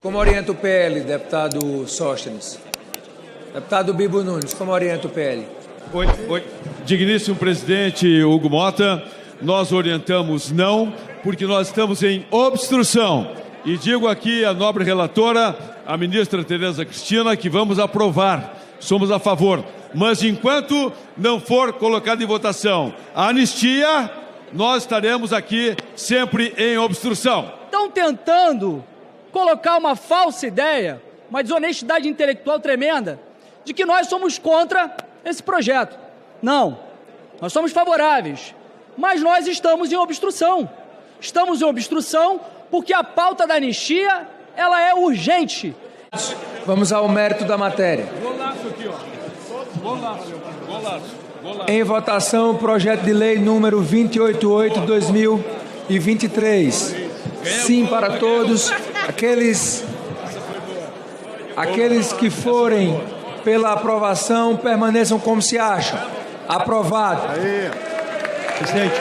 Como orienta o PL, deputado Sóstenes? Deputado Bibo Nunes, como orienta o PL? Oi. Digníssimo presidente Hugo Mota, nós orientamos não, porque nós estamos em obstrução. E digo aqui à nobre relatora, a ministra Tereza Cristina, que vamos aprovar, somos a favor. Mas enquanto não for colocado em votação a anistia, nós estaremos aqui sempre em obstrução. Estão tentando colocar uma falsa ideia, uma desonestidade intelectual tremenda, de que nós somos contra esse projeto. Não, nós somos favoráveis, mas nós estamos em obstrução. Estamos em obstrução porque a pauta da anistia, ela é urgente. Vamos ao mérito da matéria. Golaço aqui, ó. Golaço. Em votação, o projeto de lei número 288/2023. Sim para todos. Aqueles que forem pela aprovação, permaneçam como se acham. Aprovado. Presidente.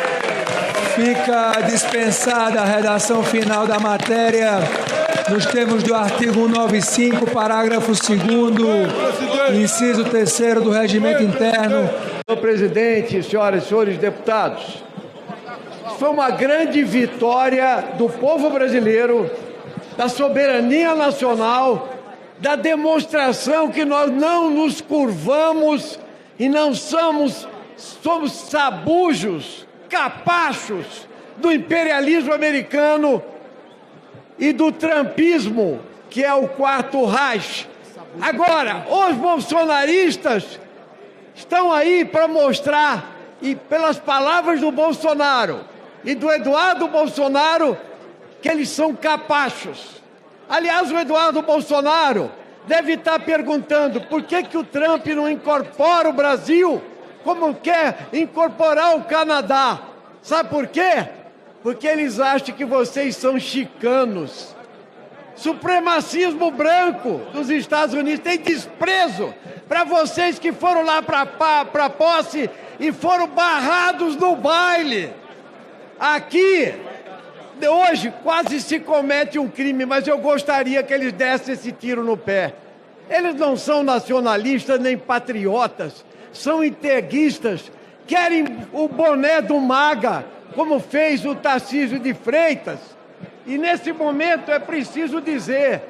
Fica dispensada a redação final da matéria nos termos do artigo 195, parágrafo 2º, inciso 3º do Regimento Interno. Senhor presidente, senhoras e senhores deputados, foi uma grande vitória do povo brasileiro, da soberania nacional, da demonstração que nós não nos curvamos e não somos sabujos, capachos do imperialismo americano e do trumpismo, que é o quarto Reich. Agora, os bolsonaristas estão aí para mostrar, e pelas palavras do Bolsonaro e do Eduardo Bolsonaro, que eles são capachos. Aliás, o Eduardo Bolsonaro deve estar perguntando por que o Trump não incorpora o Brasil como quer incorporar o Canadá. Sabe por quê? Porque eles acham que vocês são chicanos. Supremacismo branco dos Estados Unidos tem desprezo para vocês que foram lá para a posse e foram barrados no baile. Aqui, hoje, quase se comete um crime, mas eu gostaria que eles dessem esse tiro no pé. Eles não são nacionalistas nem patriotas, são integuistas, querem o boné do MAGA, como fez o Tarcísio de Freitas. E nesse momento é preciso dizer,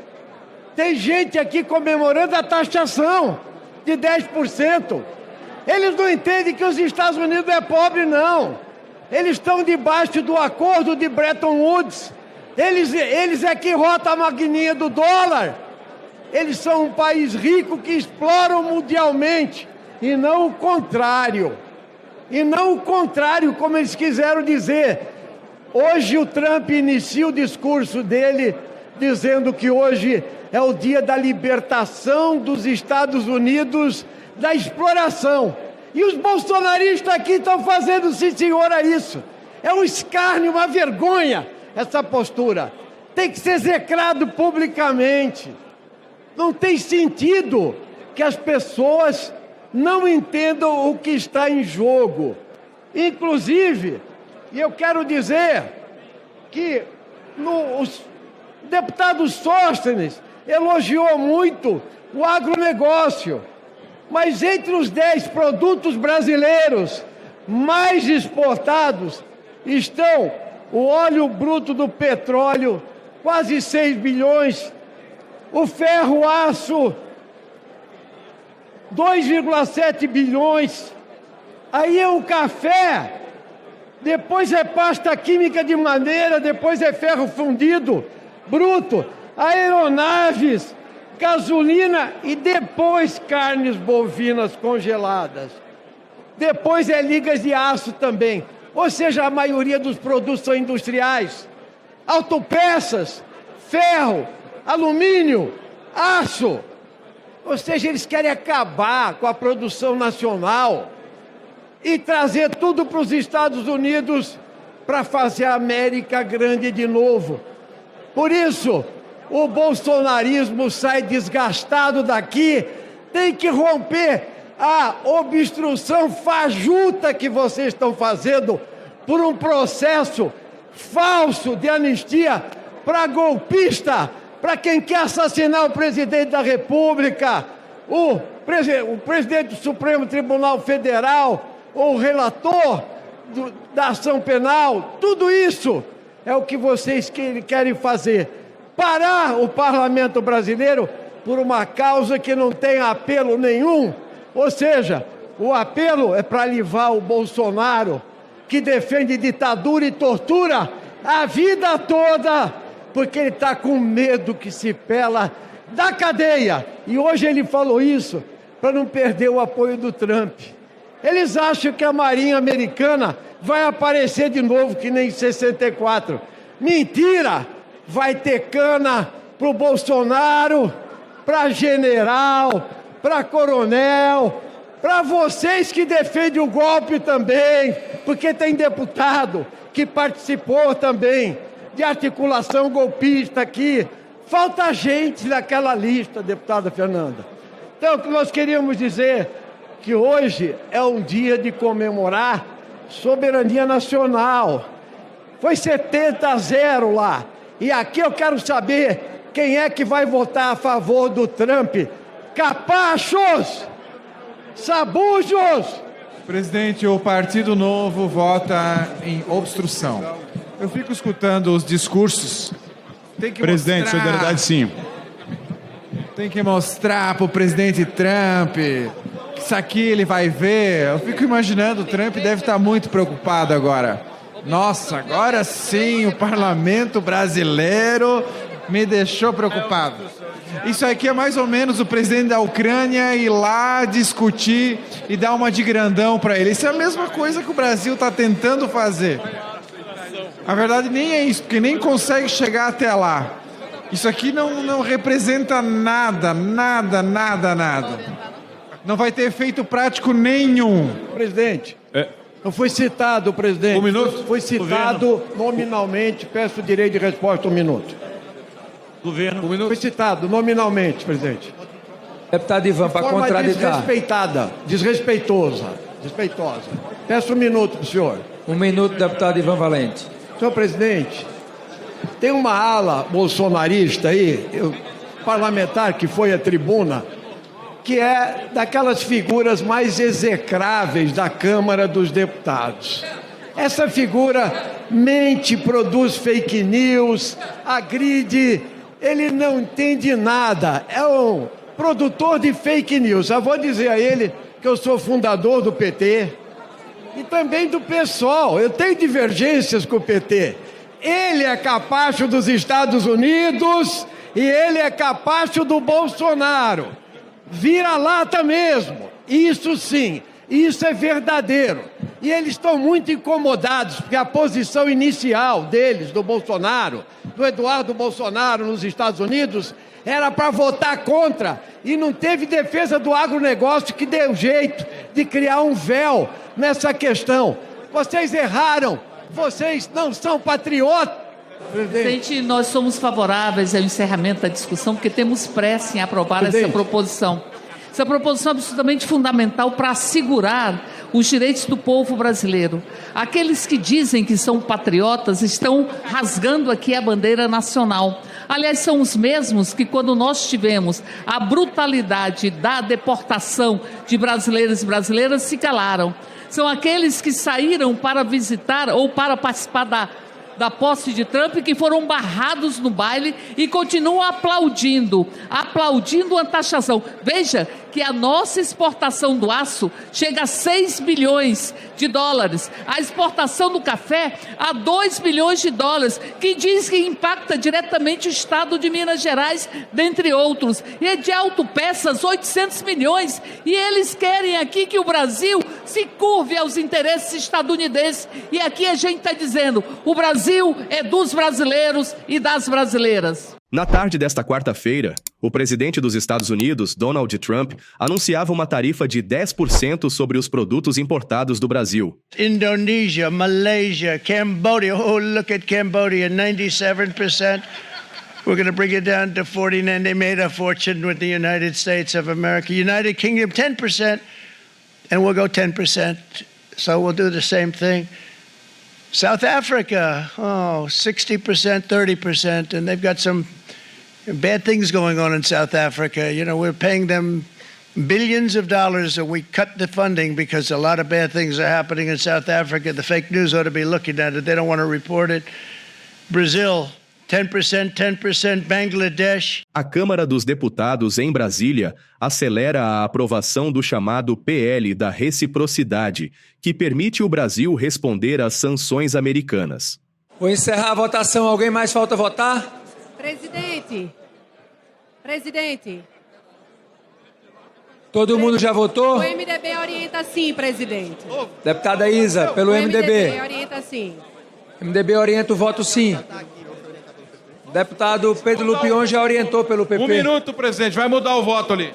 tem gente aqui comemorando a taxação de 10%. Eles não entendem que os Estados Unidos é pobre, não. Eles estão debaixo do acordo de Bretton Woods. Eles é que rotam a maquininha do dólar. Eles são um país rico que exploram mundialmente. E não o contrário. E não o contrário, como eles quiseram dizer. Hoje o Trump inicia o discurso dele dizendo que hoje é o dia da libertação dos Estados Unidos da exploração. E os bolsonaristas aqui estão fazendo, sim senhor, a isso. É um escárnio, uma vergonha essa postura. Tem que ser execrado publicamente. Não tem sentido que as pessoas não entendam o que está em jogo. Inclusive, e eu quero dizer que o deputado Sóstenes elogiou muito o agronegócio. Mas entre os 10 produtos brasileiros mais exportados estão o óleo bruto do petróleo, quase 6 bilhões, o ferro-aço, 2,7 bilhões, aí é o café, depois é pasta química de madeira, depois é ferro fundido, bruto, aeronaves, gasolina e depois carnes bovinas congeladas. Depois é ligas de aço também. Ou seja, a maioria dos produtos são industriais. Autopeças, ferro, alumínio, aço. Ou seja, eles querem acabar com a produção nacional e trazer tudo para os Estados Unidos para fazer a América grande de novo. Por isso, o bolsonarismo sai desgastado daqui, tem que romper a obstrução fajuta que vocês estão fazendo por um processo falso de anistia para golpista, para quem quer assassinar o presidente da República, o presidente do Supremo Tribunal Federal, ou o relator da ação penal. Tudo isso é o que vocês querem fazer. Parar o parlamento brasileiro por uma causa que não tem apelo nenhum. Ou seja, o apelo é para livrar o Bolsonaro, que defende ditadura e tortura a vida toda, porque ele está com medo que se pela da cadeia. E hoje ele falou isso para não perder o apoio do Trump. Eles acham que a Marinha Americana vai aparecer de novo que nem em 64. Mentira! Vai ter cana para o Bolsonaro, para general, para coronel, para vocês que defendem o golpe também, porque tem deputado que participou também de articulação golpista aqui. Falta gente naquela lista, deputada Fernanda. Então, o que nós queríamos dizer que hoje é um dia de comemorar soberania nacional. Foi 70-0 lá. E aqui eu quero saber quem é que vai votar a favor do Trump. Capachos! Sabujos! Presidente, o Partido Novo vota em obstrução. Eu fico escutando os discursos. Tem que Presidente, mostrar, solidariedade sim. tem que mostrar para o presidente Trump que isso aqui ele vai ver. Eu fico imaginando, o Trump deve estar muito preocupado agora. Nossa, agora sim o parlamento brasileiro me deixou preocupado. Isso aqui é mais ou menos o presidente da Ucrânia ir lá discutir e dar uma de grandão para ele. Isso é a mesma coisa que o Brasil está tentando fazer. A verdade nem é isso, porque nem consegue chegar até lá. Isso aqui não representa nada. Não vai ter efeito prático nenhum. Presidente, não foi citado, presidente. Um minuto. Foi citado nominalmente. Peço o direito de resposta, um minuto. Governo. Foi citado nominalmente, presidente. Deputado Ivan, para Forma contraditar. desrespeitosa. Peço um minuto para o senhor. Um minuto, deputado Ivan Valente. Senhor presidente, tem uma ala bolsonarista aí, parlamentar que foi à tribuna, que é daquelas figuras mais execráveis da Câmara dos Deputados. Essa figura mente, produz fake news, agride, ele não entende nada, é um produtor de fake news. Eu vou dizer a ele que eu sou fundador do PT e também do PSOL, eu tenho divergências com o PT. Ele é capacho dos Estados Unidos e ele é capacho do Bolsonaro. Vira-lata mesmo, isso sim, isso é verdadeiro. E eles estão muito incomodados, porque a posição inicial deles, do Bolsonaro, do Eduardo Bolsonaro nos Estados Unidos, era para votar contra, e não teve defesa do agronegócio, que deu jeito de criar um véu nessa questão. Vocês erraram, vocês não são patriotas. Presidente, nós somos favoráveis ao encerramento da discussão, porque temos pressa em aprovar essa proposição. Essa proposição é absolutamente fundamental para assegurar os direitos do povo brasileiro. Aqueles que dizem que são patriotas estão rasgando aqui a bandeira nacional. Aliás, são os mesmos que, quando nós tivemos a brutalidade da deportação de brasileiros e brasileiras, se calaram. São aqueles que saíram para visitar ou para participar da posse de Trump, que foram barrados no baile e continuam aplaudindo a taxação. Veja que a nossa exportação do aço chega a 6 bilhões de dólares, a exportação do café a 2 bilhões de dólares, que diz que impacta diretamente o estado de Minas Gerais, dentre outros, e de autopeças 800 milhões, e eles querem aqui que o Brasil se curve aos interesses estadunidenses, e aqui a gente está dizendo, o Brasil é dos brasileiros e das brasileiras. Na tarde desta quarta-feira, o presidente dos Estados Unidos, Donald Trump, anunciava uma tarifa de 10% sobre os produtos importados do Brasil. Indonesia, Malaysia, Cambodia. Oh, look at Cambodia, 97%. We're going to bring it down to 49%. They made a fortune with the United States of America. United Kingdom, 10%. And we'll go 10%. So we'll do the same thing. South Africa, 60%, 30%. And they've got some Bad things going on in South Africa. You know, we're paying them billions of dollars, and we cut the funding because a lot of bad things are happening in South Africa. The fake news ought to be looking at it. They don't want to report it. Brazil, 10%, 10%. Bangladesh. A Câmara dos Deputados em Brasília acelera a aprovação do chamado PL da Reciprocidade, que permite o Brasil responder às sanções americanas. Vou encerrar a votação. Alguém mais falta votar? Presidente. Todo mundo já votou? O MDB orienta sim, presidente. Deputada Isa, pelo O MDB. orienta sim. MDB orienta o voto sim. Deputado Pedro Lupion já orientou pelo PP. 1 minuto, presidente. Vai mudar o voto ali.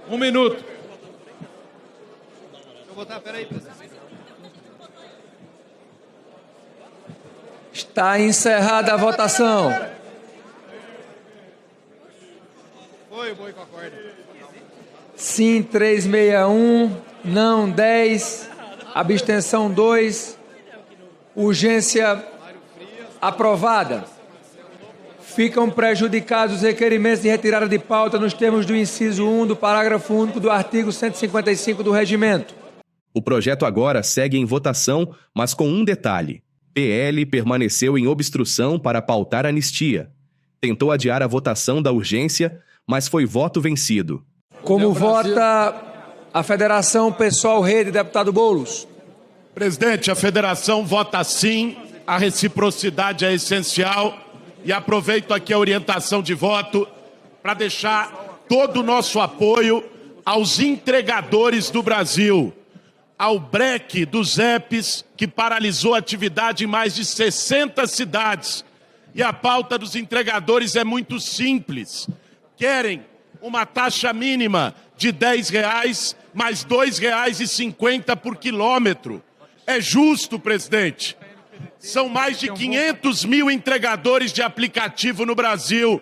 1 minuto. Deixa eu votar, peraí, presidente. Está encerrada a votação. Foi o boi com a corda. Sim, 361. Não, 10. Abstenção, 2. Urgência aprovada. Ficam prejudicados os requerimentos de retirada de pauta nos termos do inciso 1 do parágrafo único do artigo 155 do Regimento. O projeto agora segue em votação, mas com um detalhe. PL permaneceu em obstrução para pautar anistia. Tentou adiar a votação da urgência, mas foi voto vencido. Como vota a Federação Pessoal Rede, deputado Boulos? Presidente, a federação vota sim, a reciprocidade é essencial e aproveito aqui a orientação de voto para deixar todo o nosso apoio aos entregadores do Brasil, ao breque dos EPs, que paralisou a atividade em mais de 60 cidades. E a pauta dos entregadores é muito simples. Querem uma taxa mínima de R$10, mais R$2,50 por quilômetro. É justo, presidente. São mais de 500 mil entregadores de aplicativo no Brasil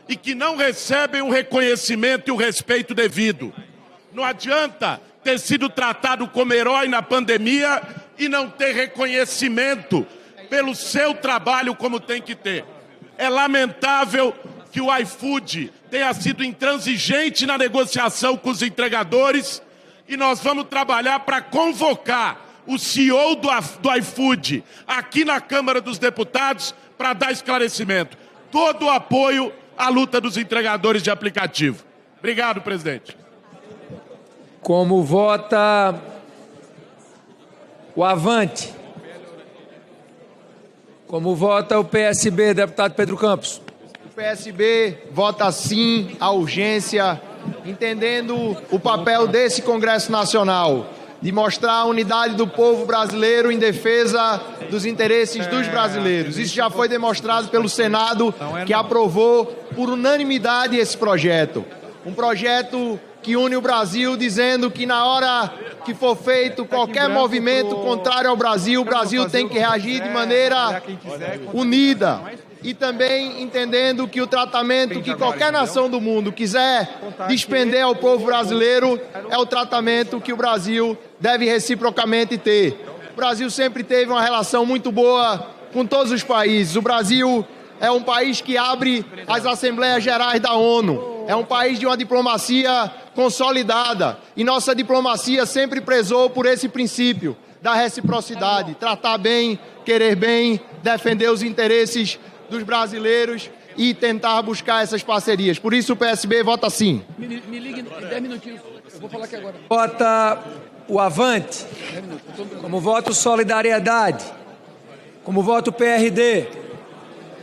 e que não recebem o reconhecimento e o respeito devido. Não adianta ter sido tratado como herói na pandemia e não ter reconhecimento pelo seu trabalho como tem que ter. É lamentável que o iFood tenha sido intransigente na negociação com os entregadores e nós vamos trabalhar para convocar o CEO do iFood aqui na Câmara dos Deputados para dar esclarecimento. Todo o apoio à luta dos entregadores de aplicativo. Obrigado, presidente. Como vota o Avante? Como vota o PSB, deputado Pedro Campos? O PSB vota sim à urgência, entendendo o papel desse Congresso Nacional de mostrar a unidade do povo brasileiro em defesa dos interesses dos brasileiros. Isso já foi demonstrado pelo Senado, que aprovou por unanimidade esse projeto. Um projeto que une o Brasil, dizendo que na hora que for feito qualquer movimento contrário ao Brasil, o Brasil tem que reagir de maneira unida. E também entendendo que o tratamento que qualquer nação do mundo quiser despender ao povo brasileiro é o tratamento que o Brasil deve reciprocamente ter. O Brasil sempre teve uma relação muito boa com todos os países. O Brasil é um país que abre as Assembleias Gerais da ONU. É um país de uma diplomacia consolidada. E nossa diplomacia sempre prezou por esse princípio da reciprocidade. Tratar bem, querer bem, defender os interesses dos brasileiros e tentar buscar essas parcerias. Por isso o PSB vota sim. Me ligue em 10 minutinhos. Eu vou falar aqui agora. Vota o Avante? Como vota o Solidariedade? Como vota o PRD?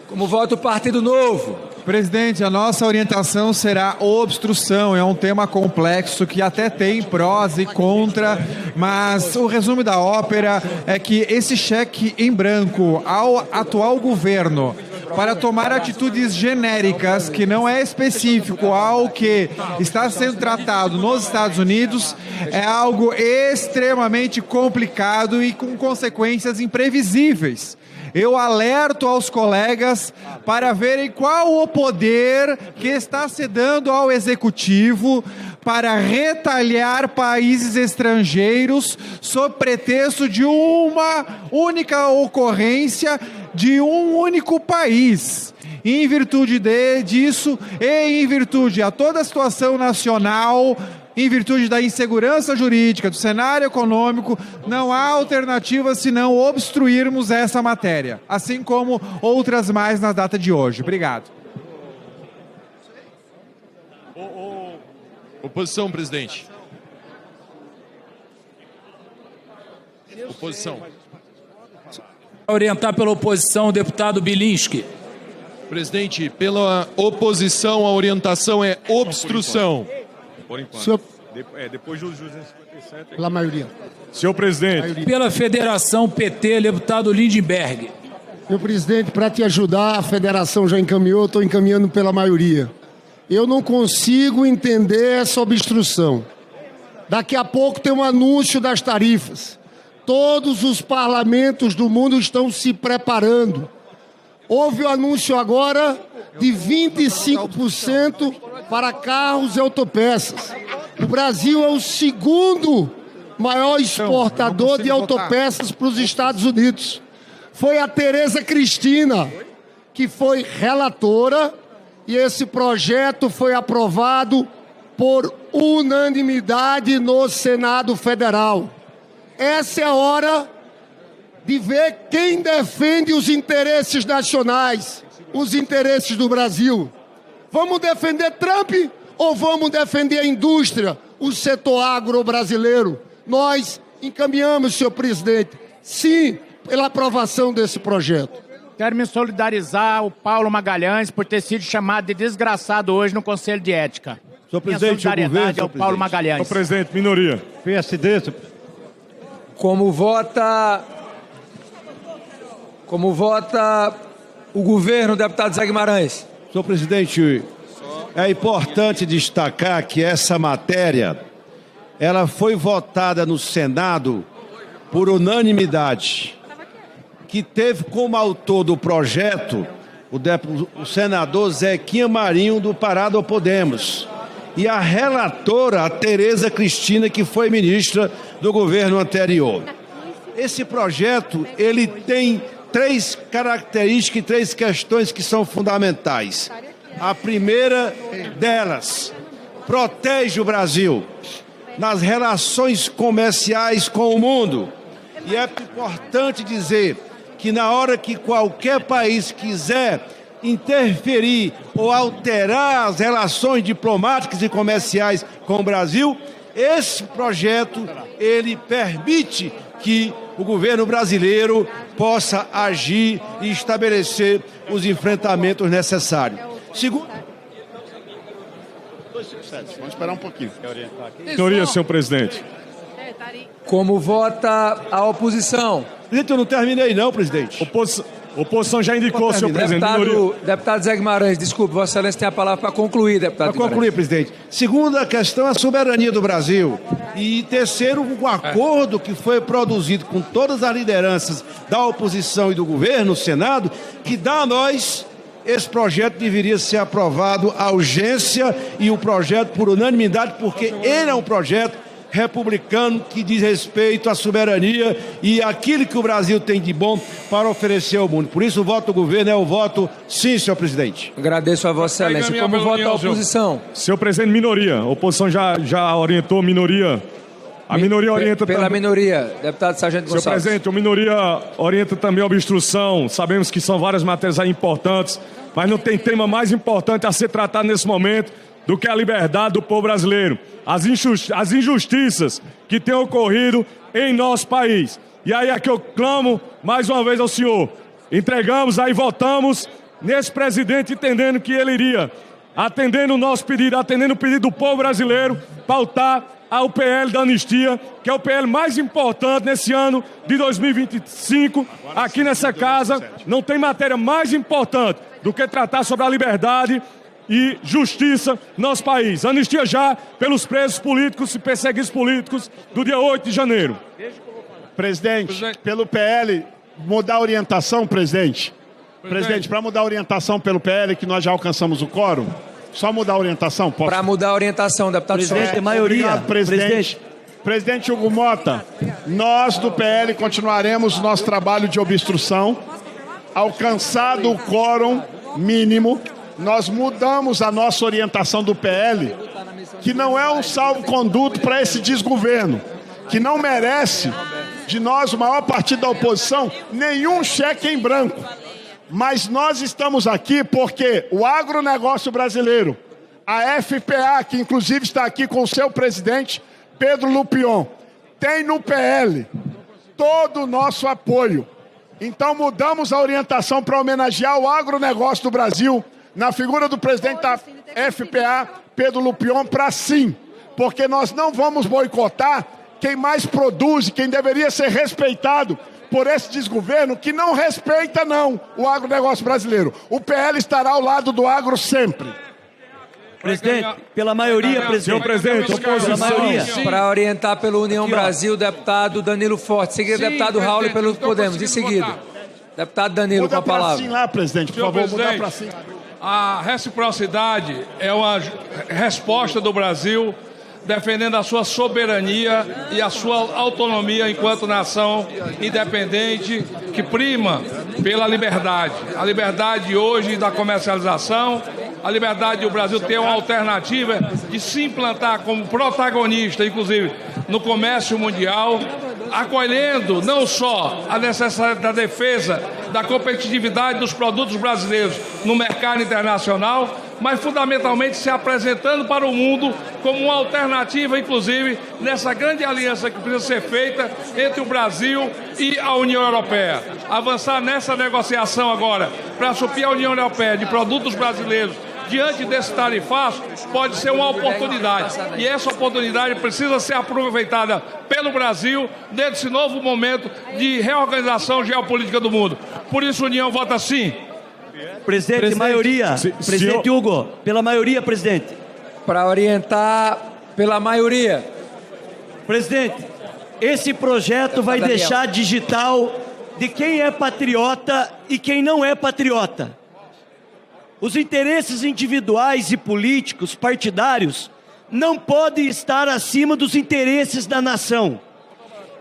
Como vota o Partido Novo? Presidente, a nossa orientação será obstrução. É um tema complexo que até tem prós e contra, mas o resumo da ópera é que esse cheque em branco ao atual governo para tomar atitudes genéricas, que não é específico ao que está sendo tratado nos Estados Unidos, é algo extremamente complicado e com consequências imprevisíveis. Eu alerto aos colegas para verem qual o poder que está se dando ao Executivo para retalhar países estrangeiros sob pretexto de uma única ocorrência de um único país. em virtude disso e em virtude a toda a situação nacional, em virtude da insegurança jurídica, do cenário econômico, não há alternativa senão obstruirmos essa matéria, assim como outras mais na data de hoje. Obrigado. Oposição, presidente. Oposição. Orientar pela oposição o deputado Bilinski. Presidente, pela oposição, a orientação é obstrução. Por enquanto. Senhor... depois do 257. Pela maioria. Senhor presidente. Pela federação PT, deputado Lindenberg. Meu presidente, para te ajudar, a federação já encaminhou, estou encaminhando pela maioria. Eu não consigo entender essa obstrução. Daqui a pouco tem um anúncio das tarifas. Todos os parlamentos do mundo estão se preparando. Houve o anúncio agora de 25% para carros e autopeças. O Brasil é o segundo maior exportador de autopeças para os Estados Unidos. Foi a Tereza Cristina que foi relatora e esse projeto foi aprovado por unanimidade no Senado Federal. Essa é a hora de ver quem defende os interesses nacionais, os interesses do Brasil. Vamos defender Trump ou vamos defender a indústria, o setor agro brasileiro? Nós encaminhamos, senhor presidente, sim, pela aprovação desse projeto. Quero me solidarizar ao Paulo Magalhães por ter sido chamado de desgraçado hoje no Conselho de Ética. Senhor presidente, o governo, ao Paulo Magalhães. Senhor presidente, minoria. PSD. Como vota o governo, deputado Zé Guimarães? Senhor presidente, é importante destacar que essa matéria, ela foi votada no Senado por unanimidade, que teve como autor do projeto o senador Zequinha Marinho, do Pará do Podemos, e a relatora, a Tereza Cristina, que foi ministra do governo anterior. Esse projeto, ele tem três características e três questões que são fundamentais. A primeira delas, protege o Brasil nas relações comerciais com o mundo. E é importante dizer que na hora que qualquer país quiser interferir ou alterar as relações diplomáticas e comerciais com o Brasil, esse projeto, ele permite que o governo brasileiro possa agir e estabelecer os enfrentamentos necessários. Segundo... Vamos esperar um pouquinho. Senhoria, senhor presidente. Como vota a oposição? Presidente, eu não terminei não, presidente. Oposição já indicou, senhor presidente. Deputado Zé Guimarães, desculpe, Vossa Excelência tem a palavra para concluir, deputado. Para concluir, presidente. Segunda questão, a soberania do Brasil. E terceiro, o acordo que foi produzido com todas as lideranças da oposição e do governo, no Senado, que dá a nós, esse projeto deveria ser aprovado à urgência e o projeto por unanimidade, porque ele é um projeto republicano que diz respeito à soberania e aquilo que o Brasil tem de bom para oferecer ao mundo. Por isso o voto do governo é o voto sim, senhor presidente. Agradeço a Vossa Excelência. Como vota a oposição? Senhor presidente, minoria. A oposição já orientou minoria. A minoria orienta pela também. Minoria, deputado Sargento Gonçalves. Senhor presidente, a minoria orienta também a obstrução. Sabemos que são várias matérias aí importantes, mas não tem tema mais importante a ser tratado nesse momento do que a liberdade do povo brasileiro. As injustiças que têm ocorrido em nosso país. E aí é que eu clamo mais uma vez ao senhor. Entregamos, aí votamos nesse presidente, entendendo que ele iria, atendendo o nosso pedido, atendendo o pedido do povo brasileiro, pautar ao PL da anistia, que é o PL mais importante nesse ano de 2025, aqui nessa casa. Não tem matéria mais importante do que tratar sobre a liberdade e justiça no nosso país. Anistia já pelos presos políticos e perseguidos políticos do dia 8 de janeiro. Presidente, pelo PL, mudar a orientação, presidente. Presidente, para mudar a orientação pelo PL, que nós já alcançamos o quórum, só mudar a orientação? Para mudar a orientação, deputado. Presidente, maioria. Obrigado, presidente. Presidente Hugo Mota, nós do PL continuaremos o nosso trabalho de obstrução. Alcançado o quórum, mínimo, nós mudamos a nossa orientação do PL, que não é um salvo-conduto para esse desgoverno, que não merece de nós, o maior partido da oposição, nenhum cheque em branco. Mas nós estamos aqui porque o agronegócio brasileiro, a FPA, que inclusive está aqui com o seu presidente, Pedro Lupion, tem no PL todo o nosso apoio. Então mudamos a orientação para homenagear o agronegócio do Brasil, na figura do presidente da FPA, Pedro Lupion, para sim, porque nós não vamos boicotar quem mais produz, quem deveria ser respeitado por esse desgoverno, que não respeita não o agronegócio brasileiro. O PL estará ao lado do agro sempre. Presidente, pela maioria, presidente. Senhor presidente, oposição. Para orientar pelo União Brasil, deputado Danilo Forte. Em seguida, deputado Raul pelo Podemos. Em seguida, deputado Danilo com a palavra. Sim lá, presidente, por favor, mudar para sim. A reciprocidade é uma resposta do Brasil defendendo a sua soberania e a sua autonomia enquanto nação independente que prima pela liberdade. A liberdade hoje da comercialização, a liberdade do Brasil ter uma alternativa de se implantar como protagonista, inclusive, no comércio mundial, acolhendo não só a necessidade da defesa da competitividade dos produtos brasileiros no mercado internacional, mas fundamentalmente se apresentando para o mundo como uma alternativa, inclusive, nessa grande aliança que precisa ser feita entre o Brasil e a União Europeia. Avançar nessa negociação agora para suprir a União Europeia de produtos brasileiros diante desse tarifaço pode ser uma oportunidade. E essa oportunidade precisa ser aproveitada pelo Brasil nesse novo momento de reorganização geopolítica do mundo. Por isso, a União vota sim. Presidente, maioria. Presidente Hugo, pela maioria, presidente. Para orientar pela maioria. Presidente, esse projeto vai deixar digital de quem é patriota e quem não é patriota. Os interesses individuais e políticos, partidários, não podem estar acima dos interesses da nação.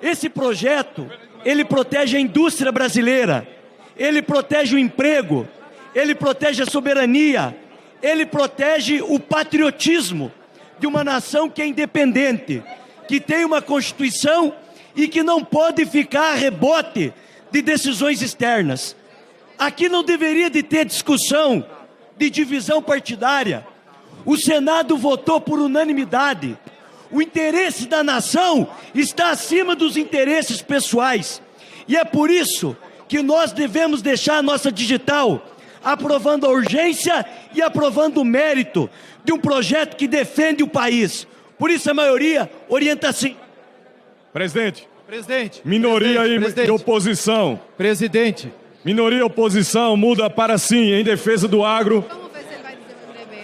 Esse projeto, ele protege a indústria brasileira, ele protege o emprego, ele protege a soberania, ele protege o patriotismo de uma nação que é independente, que tem uma Constituição e que não pode ficar a rebote de decisões externas. Aqui não deveria de ter discussão de divisão partidária. O Senado votou por unanimidade. O interesse da nação está acima dos interesses pessoais. E é por isso que nós devemos deixar a nossa digital aprovando a urgência e aprovando o mérito de um projeto que defende o país. Por isso a maioria orienta assim. Presidente. Presidente. Minoria e oposição. Presidente. Minoria e oposição muda para sim, em defesa do agro.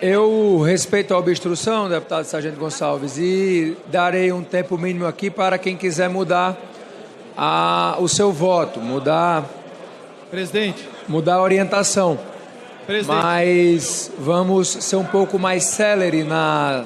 Eu respeito a obstrução, deputado Sargento Gonçalves, e darei um tempo mínimo aqui para quem quiser mudar o seu voto, mudar a orientação. Mas vamos ser um pouco mais célere na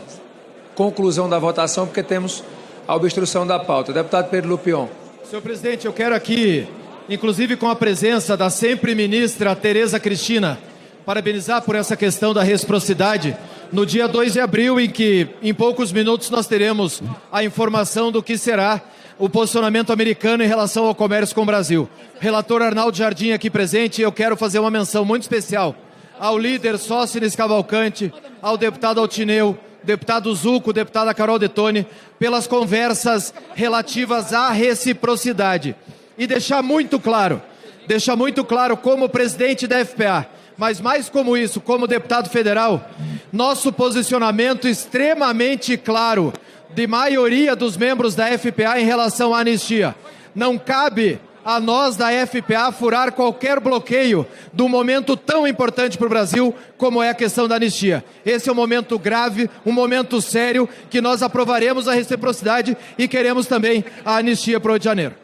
conclusão da votação, porque temos a obstrução da pauta. Deputado Pedro Lupion. Senhor presidente, eu quero aqui, inclusive com a presença da sempre ministra Tereza Cristina, parabenizar por essa questão da reciprocidade no dia 2 de abril, em que em poucos minutos nós teremos a informação do que será o posicionamento americano em relação ao comércio com o Brasil. Relator Arnaldo Jardim aqui presente, eu quero fazer uma menção muito especial ao líder Sócines Cavalcante, ao deputado Altineu, deputado Zuco, deputada Carol Detone, pelas conversas relativas à reciprocidade. E deixar muito claro como presidente da FPA, mas mais como isso, como deputado federal, nosso posicionamento extremamente claro de maioria dos membros da FPA em relação à anistia. Não cabe a nós da FPA furar qualquer bloqueio de um momento tão importante para o Brasil como é a questão da anistia. Esse é um momento grave, um momento sério, que nós aprovaremos a reciprocidade e queremos também a anistia para o Rio de Janeiro.